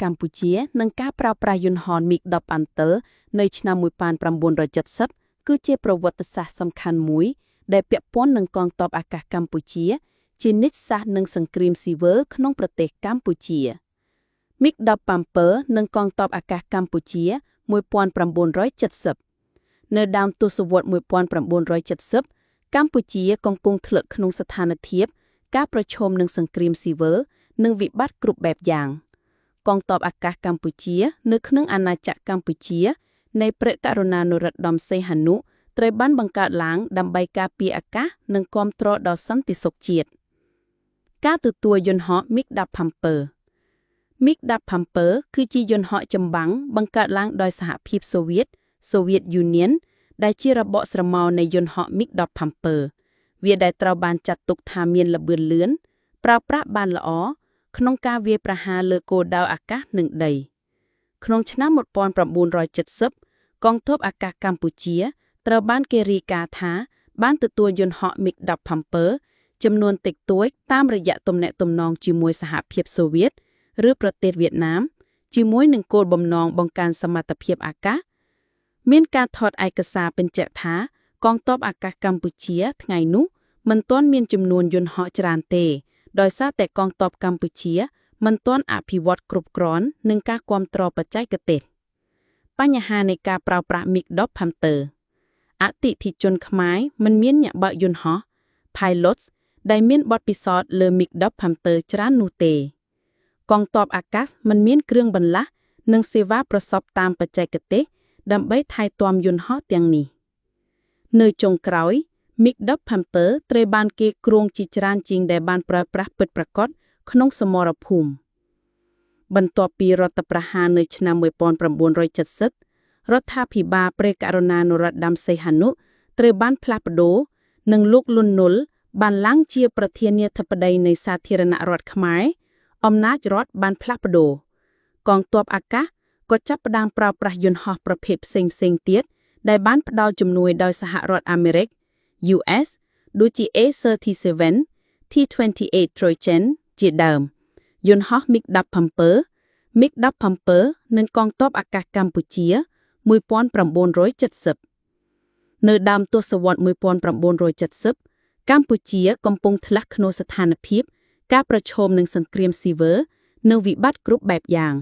កម្ពុជានិងការប្រើប្រាស់យន្តហោះ MiG-10 Panther នៅឆ្នាំ1970គឺជាប្រវត្តិសាស្ត្រសំខាន់មួយដែលពាក់ព័ន្ធនឹងកងទ័ពអាកាសកម្ពុជាជានិច្ចសាស្ត្រនិងសង្គ្រាមស៊ីវិលក្នុងប្រទេសកម្ពុជា MiG-10 Panther និងកងទ័ពអាកាសកម្ពុជា1970នៅដើមទសវត្សរ៍1970កម្ពុជាកំពុងធ្លាក់ក្នុងស្ថានភាពការប្រឈមនឹងសង្គ្រាមស៊ីវិលនិងវិបត្តិគ្រប់បែបយ៉ាងកងទ័ពអាកាសកម្ពុជានៅក្នុងអាណាចក្រកម្ពុជានៃព្រះករុណានុរដ្ឋដំសីហនុត្រូវបានបង្កើតឡើងដើម្បីការពារអាកាសនិងគាំទ្រដល់សន្តិសុខជាតិការទទួលយន្តហោះ MiG-10 Panther MiG-10 Panther គឺជាយន្តហោះចម្បាំងបង្កើតឡើងដោយសហភាពសូវៀត Soviet Union ដែលជារបកស្រមោលនៃយន្តហោះ MiG-10 Panther វាដែលត្រូវបានចាត់ទុកថាមានល្បឿនលឿនប្រើប្រាស់បានល្អក្នុងការវាយប្រហារលើគោលដៅអាកាសនិងដីក្នុងឆ្នាំ1970កងទ័ពអាកាសកម្ពុជាត្រូវបានគេរាយការណ៍ថាបានទទួលយន្តហោះ MiG-10 Panther ចំនួនតិចតួចតាមរយៈទំនាក់ទំនងជាមួយសហភាពសូវៀតឬប្រទេសវៀតណាមជាមួយនឹងគោលបំណងបង្កើនសមត្ថភាពអាកាសមានការថតឯកសារបញ្ជាក់ថាកងទ័ពអាកាសកម្ពុជាថ្ងៃនោះមិនទាន់មានចំនួនយន្តហោះច្រើនទេដោយសារតែកងទ័ពកម្ពុជាមិនទាន់អភិវឌ្ឍគ្រប់គ្រាន់នឹងការគាំទ្របច្ចេកទេសបញ្ហានៃការប្រើប្រាស់ MiG-10 Panther អតិថិជនខ្មែរមិនមានអ្នកបើកយន្តហោះ Pilots ដែលមានបទពិសោធន៍លើ MiG-10 Panther ច្រើននោះទេកងទ័ពអាកាសមិនមានគ្រឿងបន្លាស់និងសេវាប្រសពតាមបច្ចេកទេសដើម្បីថែទាំយន្តហោះទាំងនេះនៅចុងក្រោយ MiG-10 Panther ត្រូវបានគេគ្រោងជាច្រើនជាងដែលបានប្រើប្រាស់ពិតប្រាកដក្នុងសមរភូមិបន្ទាប់ពីរដ្ឋប្រហារនៅឆ្នាំ1970រដ្ឋាភិបាលព្រះករុណានុរដ្ឋដំសីហនុត្រូវបានផ្លាស់ប្ដូរនិងលោកលន់នល់បានឡើងជាប្រធានាធិបតីនៃសាធារណរដ្ឋខ្មែរអំណាចរដ្ឋបានផ្លាស់ប្ដូរកងទ័ពអាកាសក៏ចាប់ផ្ដើមប្រើប្រាស់យន្តហោះប្រភេទផ្សេងៗទៀតដែលបានផ្ដល់ជំនួយដោយសហរដ្ឋអាមេរិក US ដូចជា A-37 T-28 Trojan ជាដើមយន្តហោះ MiG-10 Panther MiG-10 Panther និងកងទ័ពអាកាសកម្ពុជា1970នៅដើមទសវត្សរ៍1970កម្ពុជាកំពុងធ្លាក់ក្នុងស្ថានភាពការប្រឈមនឹងសង្គ្រាមស៊ីវិលនិងវិបត្តិគ្រប់បែបយ៉ាង